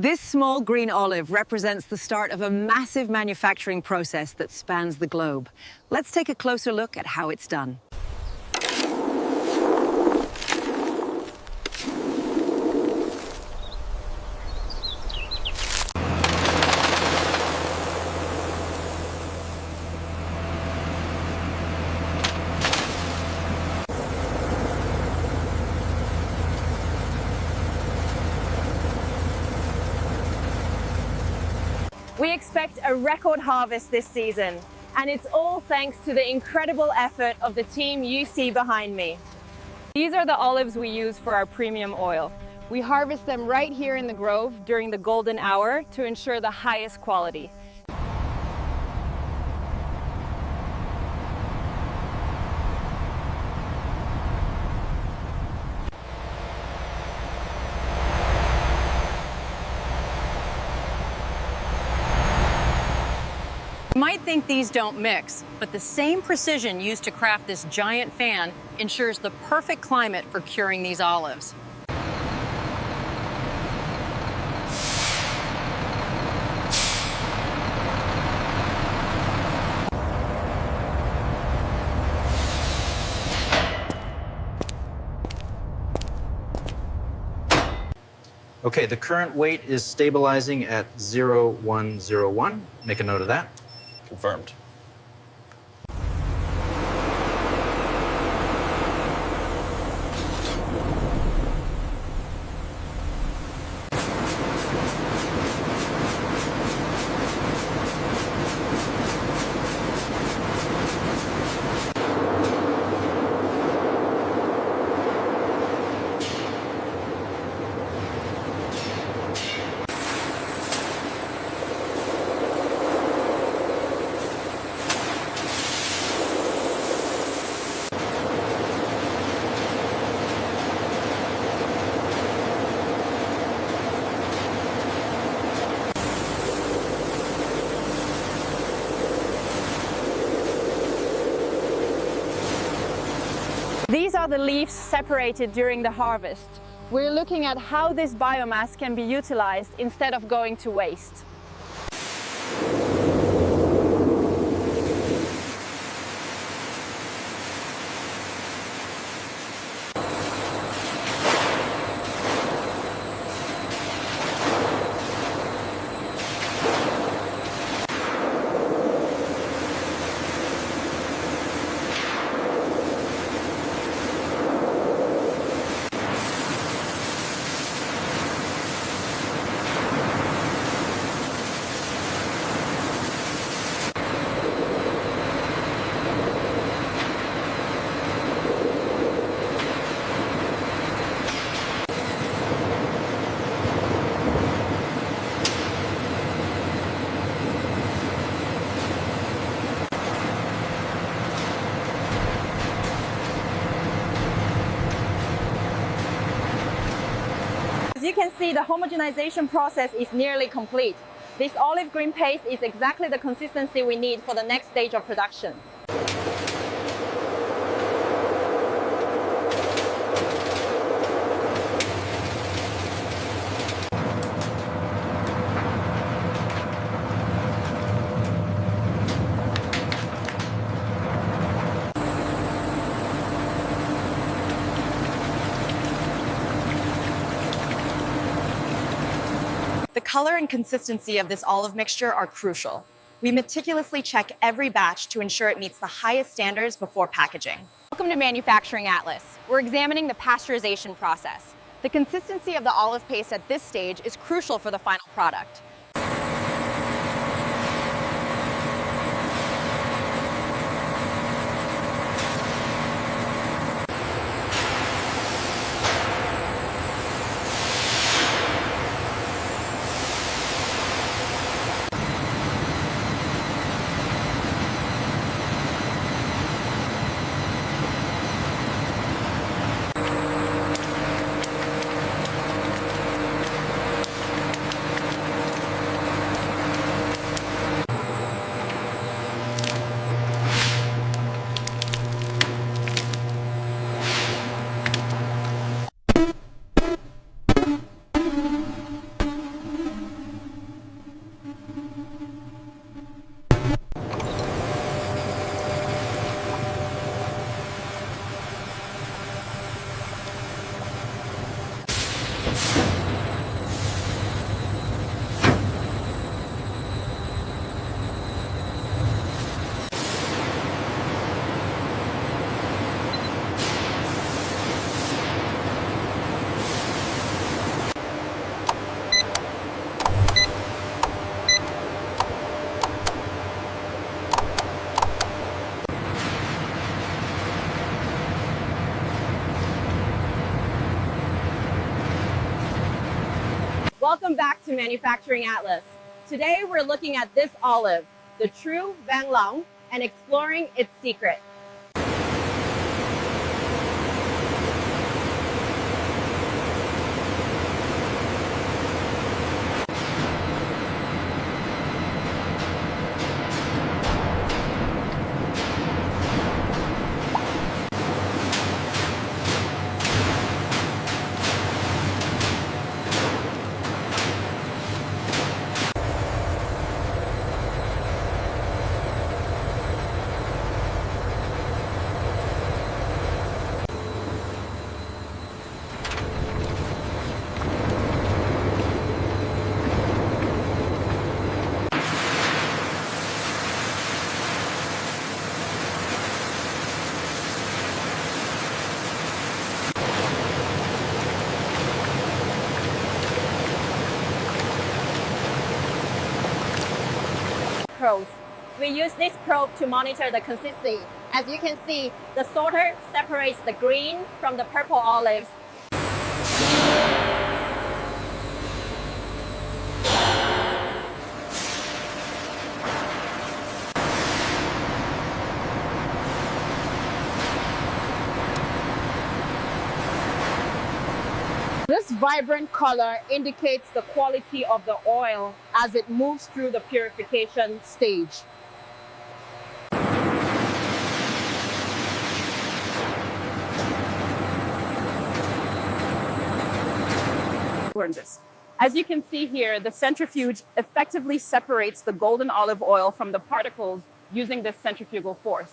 This small green olive represents the start of a massive manufacturing process that spans the globe. Let's take a closer look at how it's done. We expect a record harvest this season, and it's all thanks to the incredible effort of the team you see behind me. These are the olives we use for our premium oil. We harvest them right here in the grove during the golden hour to ensure the highest quality. You might think these don't mix, but the same precision used to craft this giant fan ensures the perfect climate for curing these olives. Okay, the current weight is stabilizing at 0.101. Make a note of that. Confirmed. These are the leaves separated during the harvest. We're looking at how this biomass can be utilized instead of going to waste. As you can see, the homogenization process is nearly complete. This olive green paste is exactly the consistency we need for the next stage of production. The color and consistency of this olive mixture are crucial. We meticulously check every batch to ensure it meets the highest standards before packaging. Welcome to Manufacturing Atlas. We're examining the pasteurization process. The consistency of the olive paste at this stage is crucial for the final product. Welcome back to Manufacturing Atlas. Today we're looking at this olive, the true Vang Long, and exploring its secret. Probes. We use this probe to monitor the consistency. As you can see, the sorter separates the green from the purple olives. This vibrant color indicates the quality of the oil as it moves through the purification stage. As you can see here, the centrifuge effectively separates the golden olive oil from the particles using this centrifugal force.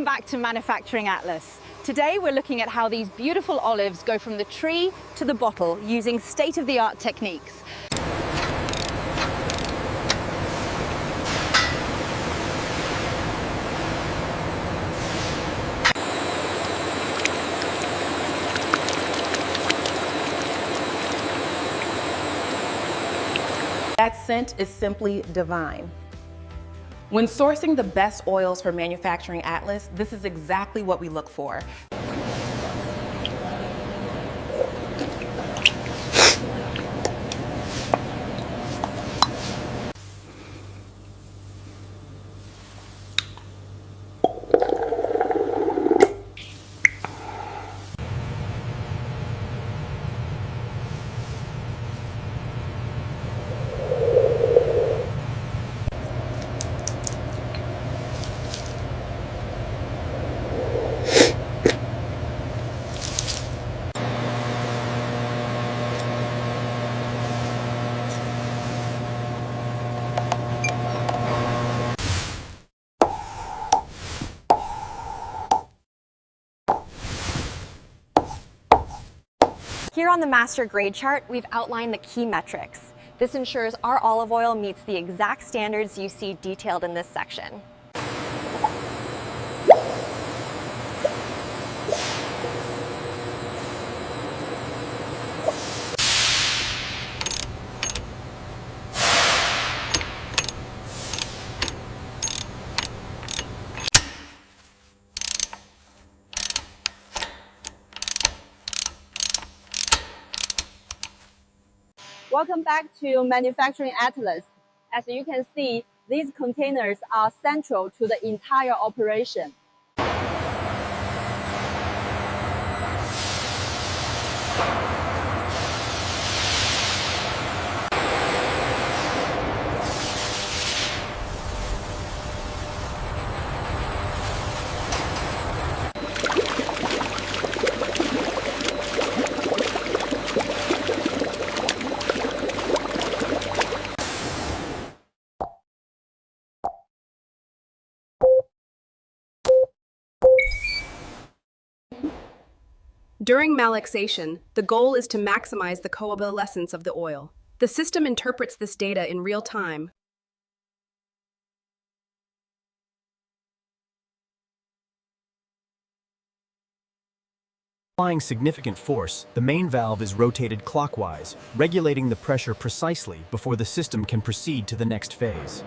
Back to Manufacturing Atlas. Today we're looking at how these beautiful olives go from the tree to the bottle using state-of-the-art techniques. That scent is simply divine. When sourcing the best oils for Manufacturing Atlas, this is exactly what we look for. Here on the master grade chart, we've outlined the key metrics. This ensures our olive oil meets the exact standards you see detailed in this section. Welcome back to Manufacturing Atlas. As you can see, these containers are central to the entire operation. During malaxation, the goal is to maximize the coalescence of the oil. The system interprets this data in real time. Applying significant force, the main valve is rotated clockwise, regulating the pressure precisely before the system can proceed to the next phase.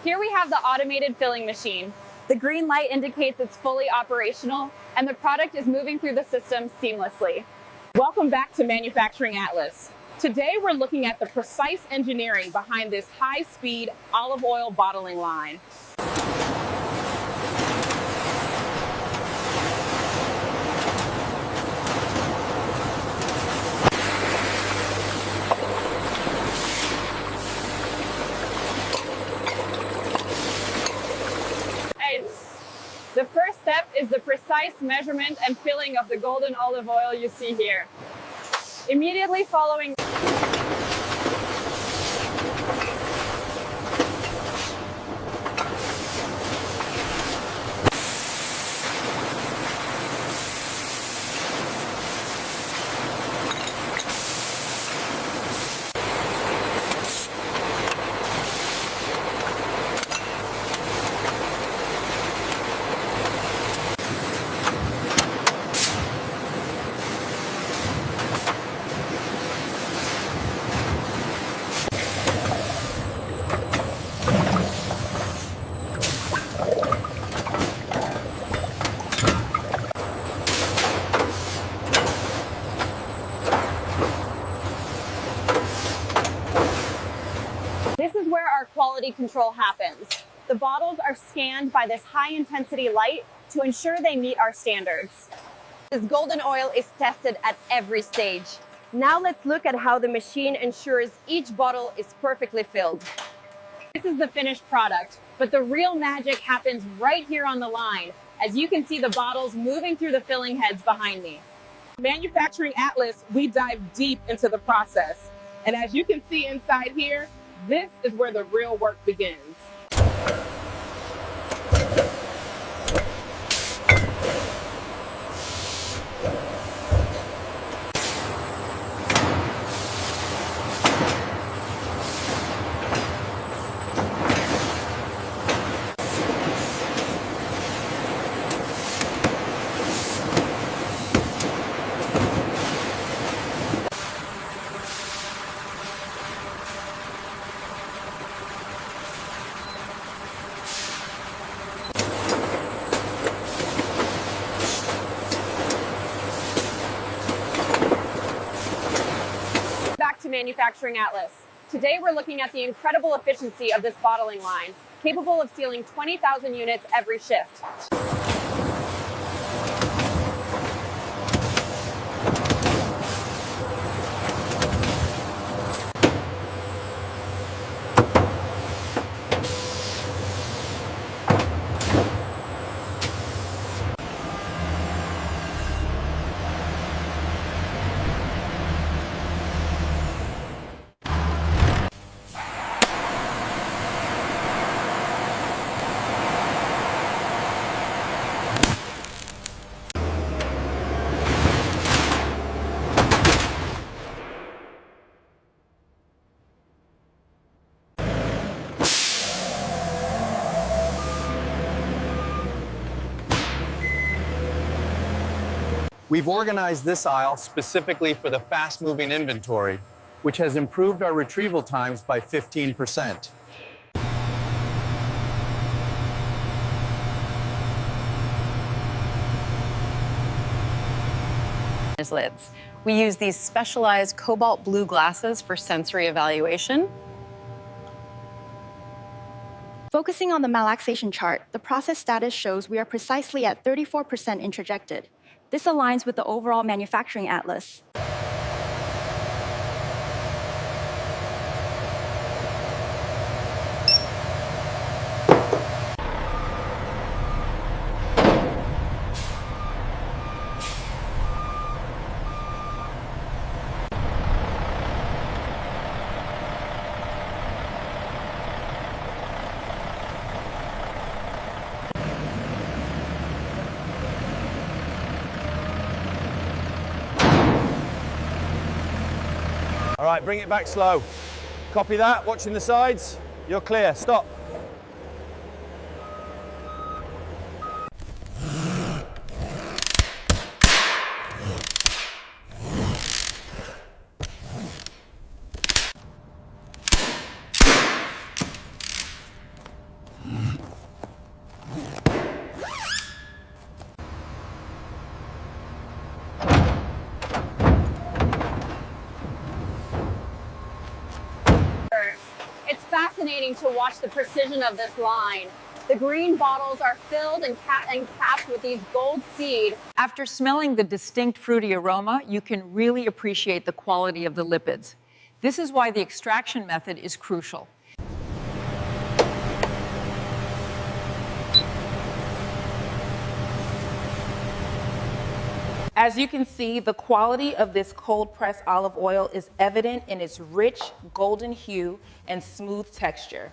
Here we have the automated filling machine. The green light indicates it's fully operational, and the product is moving through the system seamlessly. Welcome back to Manufacturing Atlas. Today we're looking at the precise engineering behind this high-speed olive oil bottling line. The first step is the precise measurement and filling of the golden olive oil you see here. Immediately following quality control happens. The bottles are scanned by this high-intensity light to ensure they meet our standards. This golden oil is tested at every stage. Now let's look at how the machine ensures each bottle is perfectly filled. This is the finished product, but the real magic happens right here on the line, as you can see the bottles moving through the filling heads behind me. Manufacturing Atlas, we dive deep into the process. And as you can see inside here, this is where the real work begins. Manufacturing Atlas. Today we're looking at the incredible efficiency of this bottling line, capable of sealing 20,000 units every shift. We've organized this aisle specifically for the fast-moving inventory, which has improved our retrieval times by 15%. lids. We use these specialized cobalt blue glasses for sensory evaluation. Focusing on the malaxation chart, the process status shows we are precisely at 34% introjected. This aligns with the overall manufacturing atlas. All right, bring it back slow. Copy that, watching the sides. You're clear, stop. It's fascinating to watch the precision of this line. The green bottles are filled and capped with these gold seed. After smelling the distinct fruity aroma, you can really appreciate the quality of the lipids. This is why the extraction method is crucial. As you can see, the quality of this cold-pressed olive oil is evident in its rich golden hue and smooth texture.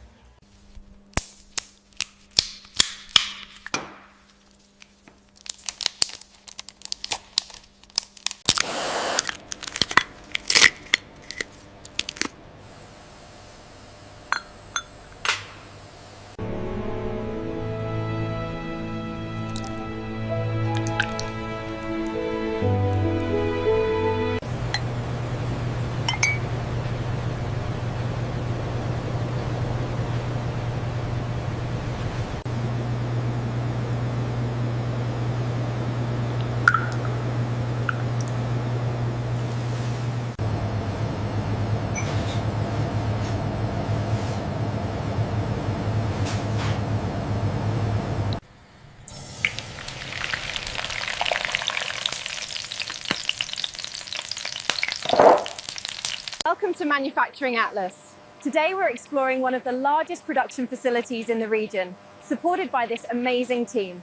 Welcome to Manufacturing Atlas. Today we're exploring one of the largest production facilities in the region, supported by this amazing team.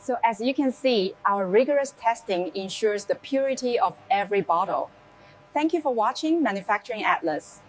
So as you can see, our rigorous testing ensures the purity of every bottle. Thank you for watching Manufacturing Atlas.